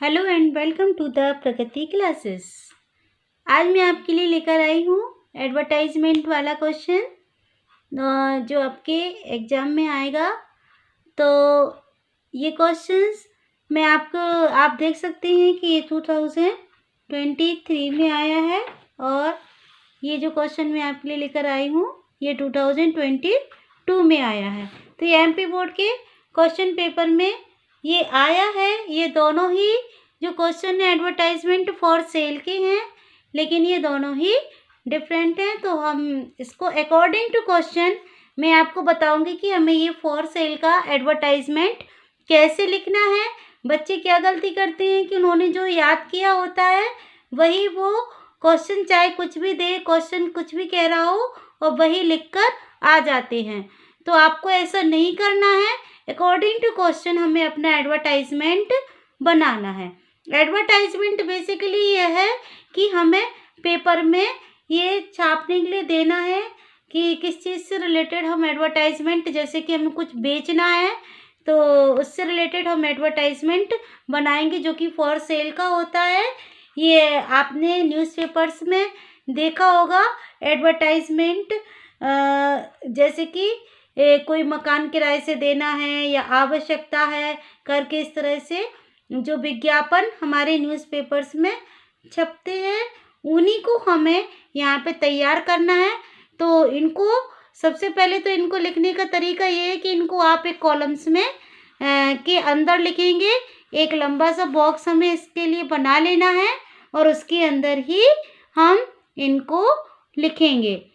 Hello and welcome to the Pragati classes. आज मैं आपके लिए लेकर आई हूँ एडवर्टाइजमेंट वाला क्वेश्चन जो आपके एग्ज़ाम में आएगा। तो ये क्वेश्चंस आप देख सकते हैं कि ये 2023 में आया है और ये जो क्वेश्चन मैं आपके लिए लेकर आई हूँ ये 2022 में आया है। तो ये एमपी बोर्ड के क्वेश्चन पेपर में ये आया है। ये दोनों ही जो क्वेश्चन है एडवर्टाइजमेंट फॉर सेल के हैं, लेकिन ये दोनों ही डिफरेंट हैं। तो हम इसको अकॉर्डिंग टू क्वेश्चन मैं आपको बताऊंगी कि हमें ये फॉर सेल का एडवर्टाइजमेंट कैसे लिखना है। बच्चे क्या गलती करते हैं कि उन्होंने जो याद किया होता है वही वो क्वेश्चन, चाहे कुछ भी दे, क्वेश्चन कुछ भी कह रहा हो, और वही लिखकर आ जाते हैं। तो आपको ऐसा नहीं करना है। अकॉर्डिंग टू क्वेश्चन हमें अपना एडवर्टाइजमेंट बनाना है। एडवर्टाइजमेंट बेसिकली ये है कि हमें पेपर में ये छापने के लिए देना है कि किस चीज़ से रिलेटेड हम एडवर्टाइजमेंट, जैसे कि हमें कुछ बेचना है तो उससे रिलेटेड हम एडवर्टाइजमेंट बनाएंगे जो कि फॉर सेल का होता है। ये आपने न्यूज़पेपर्स में देखा होगा एडवर्टाइजमेंट, जैसे कि कोई मकान किराए से देना है या आवश्यकता है करके, इस तरह से जो विज्ञापन हमारे न्यूज़पेपर्स में छपते हैं उन्हीं को हमें यहाँ पे तैयार करना है। तो इनको सबसे पहले तो इनको लिखने का तरीका ये है कि इनको आप एक कॉलम्स में के अंदर लिखेंगे। एक लंबा सा बॉक्स हमें इसके लिए बना लेना है और उसके अंदर ही हम इनको लिखेंगे।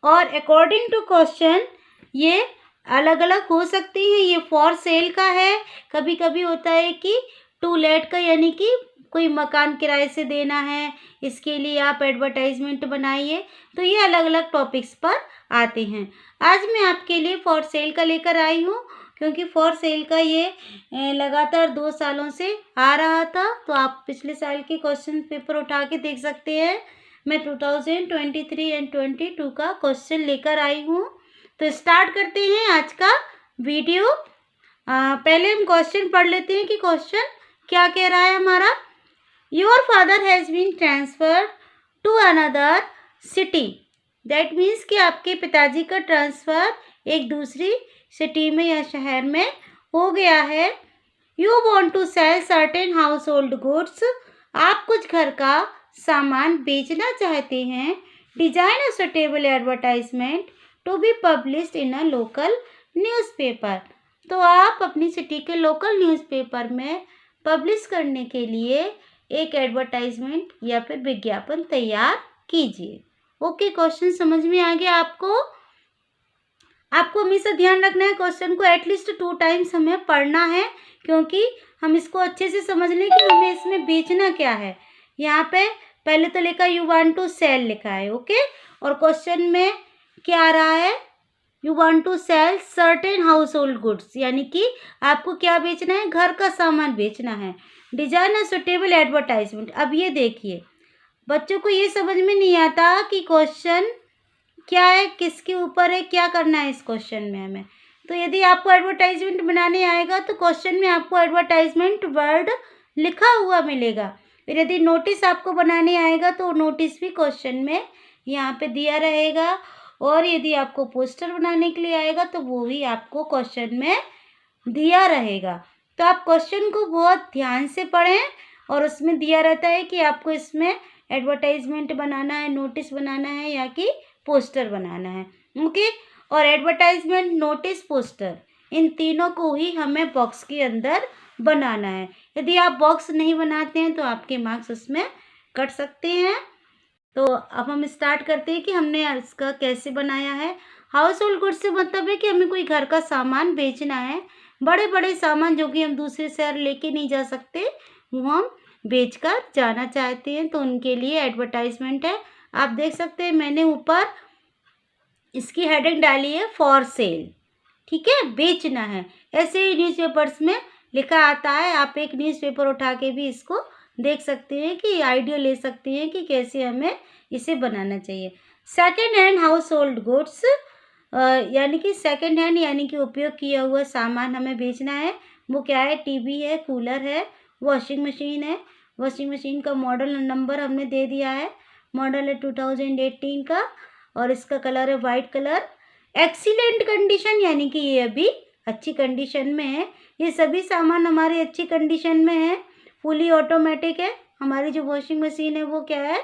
और अकॉर्डिंग टू क्वेश्चन ये अलग अलग हो सकती हैं। ये फॉर सेल का है, कभी कभी होता है कि टू लेट का, यानी कि कोई मकान किराए से देना है, इसके लिए आप एडवर्टाइजमेंट बनाइए। तो ये अलग अलग टॉपिक्स पर आते हैं। आज मैं आपके लिए फॉर सेल का लेकर आई हूँ, क्योंकि फॉर सेल का ये लगातार 2 सालों से आ रहा था। तो आप पिछले साल के क्वेश्चन पेपर उठा के देख सकते हैं। मैं 2023 एंड 22 का क्वेश्चन लेकर आई हूँ। तो स्टार्ट करते हैं आज का वीडियो। पहले हम क्वेश्चन पढ़ लेते हैं कि क्वेश्चन क्या कह रहा है हमारा। Your father has been transferred to another city. That means कि आपके पिताजी का ट्रांसफ़र एक दूसरी सिटी में या शहर में हो गया है। You want to sell certain household goods. आप कुछ घर का सामान बेचना चाहते हैं। Design a suitable advertisement to be published in a local newspaper. तो आप अपनी सिटी के लोकल न्यूज़पेपर में पब्लिश करने के लिए एक एडवर्टाइजमेंट या फिर विज्ञापन तैयार कीजिए। ओके, क्वेश्चन समझ में आ गया आपको। आपको हमेशा ध्यान रखना है, क्वेश्चन को एटलीस्ट 2 टाइम्स हमें पढ़ना है, क्योंकि हम इसको अच्छे से समझ लें कि हमें इसमें बेचना क्या है। यहाँ पे पहले तो लिखा यू वांट टू सेल लिखा है, ओके, और क्वेश्चन में क्या आ रहा है, you want to sell certain household goods, यानी कि आपको क्या बेचना है, घर का सामान बेचना है। Design a suitable advertisement. अब ये देखिए, बच्चों को ये समझ में नहीं आता कि क्वेश्चन क्या है, किसके ऊपर है, क्या करना है इस क्वेश्चन में हमें। तो यदि आपको एडवर्टाइजमेंट बनाने आएगा तो क्वेश्चन में आपको एडवर्टाइजमेंट वर्ड लिखा हुआ मिलेगा। फिर यदि नोटिस आपको बनाने आएगा तो नोटिस भी क्वेश्चन में यहाँ पे दिया रहेगा। और यदि आपको पोस्टर बनाने के लिए आएगा तो वो भी आपको क्वेश्चन में दिया रहेगा। तो आप क्वेश्चन को बहुत ध्यान से पढ़ें, और उसमें दिया रहता है कि आपको इसमें एडवर्टाइजमेंट बनाना है, नोटिस बनाना है या कि पोस्टर बनाना है, ओके। और एडवर्टाइजमेंट, नोटिस, पोस्टर, इन तीनों को ही हमें बॉक्स के अंदर बनाना है। यदि आप बॉक्स नहीं बनाते हैं तो आपके मार्क्स उसमें कट सकते हैं। तो अब हम स्टार्ट करते हैं कि हमने इसका कैसे बनाया है। हाउस होल्ड गुड्स से मतलब है कि हमें कोई घर का सामान बेचना है। बड़े बड़े सामान जो कि हम दूसरे शहर लेके नहीं जा सकते, वो हम बेचकर जाना चाहते हैं, तो उनके लिए एडवर्टाइजमेंट है। आप देख सकते हैं मैंने ऊपर इसकी हेडिंग डाली है फॉर सेल, ठीक है, बेचना है। ऐसे ही न्यूज़पेपर्स में लिखा आता है। आप एक न्यूज़पेपर उठा के भी इसको देख सकते हैं कि आइडिया ले सकते हैं कि कैसे हमें इसे बनाना चाहिए। Second hand house hold goods, यानी कि सेकेंड हैंड यानी कि उपयोग किया हुआ सामान हमें बेचना है। वो क्या है, टीवी है, कूलर है, वॉशिंग मशीन है। वॉशिंग मशीन का मॉडल नंबर हमने दे दिया है, मॉडल है 2018 का और इसका कलर है वाइट कलर। एक्सीलेंट कंडीशन यानी कि ये अभी अच्छी कंडीशन में है। ये सभी सामान हमारे अच्छी कंडीशन में है। फुली ऑटोमेटिक है। हमारी जो वॉशिंग मशीन है वो क्या है,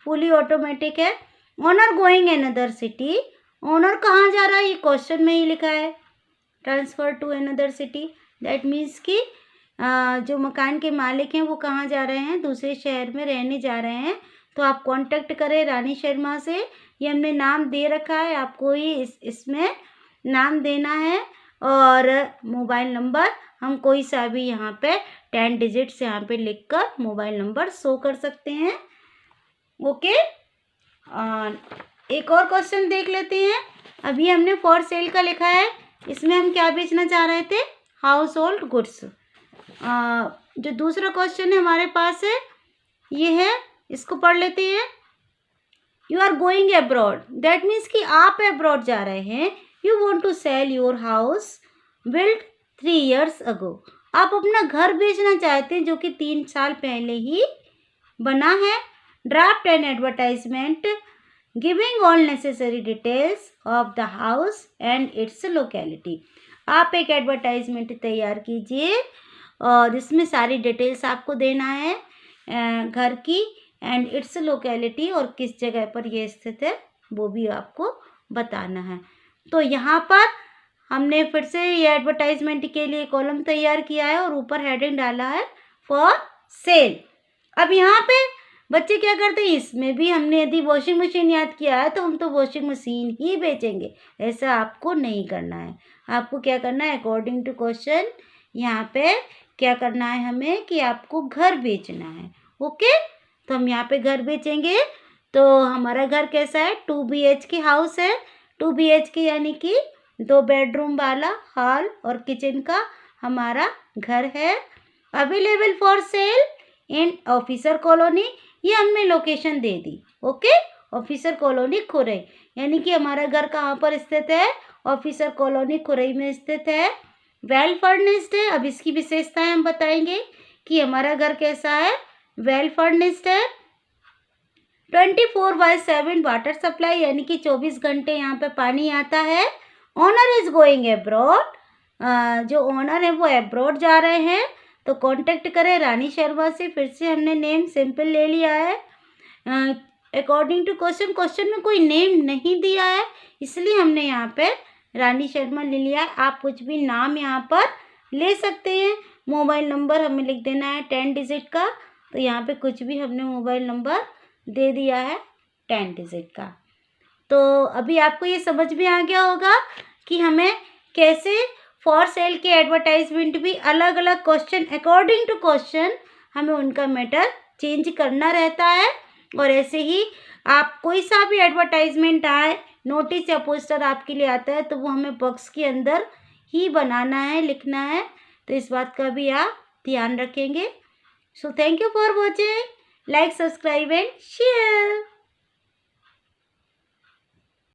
फुली ऑटोमेटिक है। Owner going another city, owner कहाँ जा रहा है ये क्वेश्चन में ही लिखा है, transfer to another city. That means कि जो मकान के मालिक हैं वो कहाँ जा रहे हैं, दूसरे शहर में रहने जा रहे हैं। तो आप कांटेक्ट करें रानी शर्मा से। ये हमने नाम दे रखा है, आपको ही इसमें नाम देना है और मोबाइल नंबर हम कोई सा भी यहाँ पे 10 डिजिट्स यहाँ पे लिखकर मोबाइल नंबर शो कर सकते हैं। ओके, एक और क्वेश्चन देख लेते हैं। अभी हमने फॉर सेल का लिखा है, इसमें हम क्या बेचना चाह रहे थे, हाउस होल्ड गुड्स। जो दूसरा क्वेश्चन है हमारे पास है, ये है, इसको पढ़ लेते हैं। You are going abroad, that means कि आप अब्रॉड जा रहे हैं। You want to sell your house build 3 years ago, आप अपना घर बेचना चाहते हैं जो कि 3 साल पहले ही बना है। Draft an advertisement giving all necessary details of the house and it's locality, आप एक एडवर्टाइजमेंट तैयार कीजिए और इसमें सारी डिटेल्स आपको देना है घर की एंड इट्स लोकेलिटी, और किस जगह पर ये स्थित है वो भी आपको बताना है। तो यहाँ पर हमने फिर से ये एडवर्टाइजमेंट के लिए कॉलम तैयार किया है और ऊपर हेडिंग डाला है फॉर सेल। अब यहाँ पे बच्चे क्या करते हैं, इसमें भी हमने यदि वॉशिंग मशीन याद किया है तो हम तो वॉशिंग मशीन ही बेचेंगे, ऐसा आपको नहीं करना है। आपको क्या करना है, अकॉर्डिंग टू क्वेश्चन यहाँ पे क्या करना है हमें कि आपको घर बेचना है। ओके, तो हम यहाँ पे घर बेचेंगे। तो हमारा घर कैसा है, 2 BHK हाउस है। 2 BHK यानी कि 2 बेडरूम वाला हॉल और किचन का हमारा घर है। Available for sale in officer colony, ये हमने लोकेशन दे दी। ओके, ऑफिसर कॉलोनी खुरई, यानी कि हमारा घर कहाँ पर स्थित है, ऑफिसर कॉलोनी खुरई में स्थित है। वेल फर्निश्ड है, अब इसकी विशेषताएं हम बताएंगे कि हमारा घर कैसा है, वेल फर्निश्ड है। 24/7 वाटर सप्लाई, यानी कि 24 घंटे यहाँ पे पानी आता है। ओनर इज गोइंग अब्रॉड, जो ओनर है वो अब्रॉड जा रहे हैं, तो कांटेक्ट करें रानी शर्मा से। फिर से हमने नेम सिंपल ले लिया है। अकॉर्डिंग टू क्वेश्चन, क्वेश्चन में कोई नेम नहीं दिया है इसलिए हमने यहाँ पे रानी शर्मा ले लिया है। आप कुछ भी नाम यहाँ पर ले सकते हैं। मोबाइल नंबर हमें लिख देना है 10 डिजिट का, तो यहाँ पे कुछ भी हमने मोबाइल नंबर दे दिया है 10 डिजिट का। तो अभी आपको ये समझ में आ गया होगा कि हमें कैसे फॉर सेल के एडवर्टाइजमेंट भी अलग अलग क्वेश्चन अकॉर्डिंग टू क्वेश्चन हमें उनका मैटर चेंज करना रहता है। और ऐसे ही आप कोई सा भी एडवर्टाइजमेंट आए, नोटिस या पोस्टर आपके लिए आता है तो वो हमें बॉक्स के अंदर ही बनाना है, लिखना है। तो इस बात का भी आप ध्यान रखेंगे। So thank you for watching, like, subscribe and share.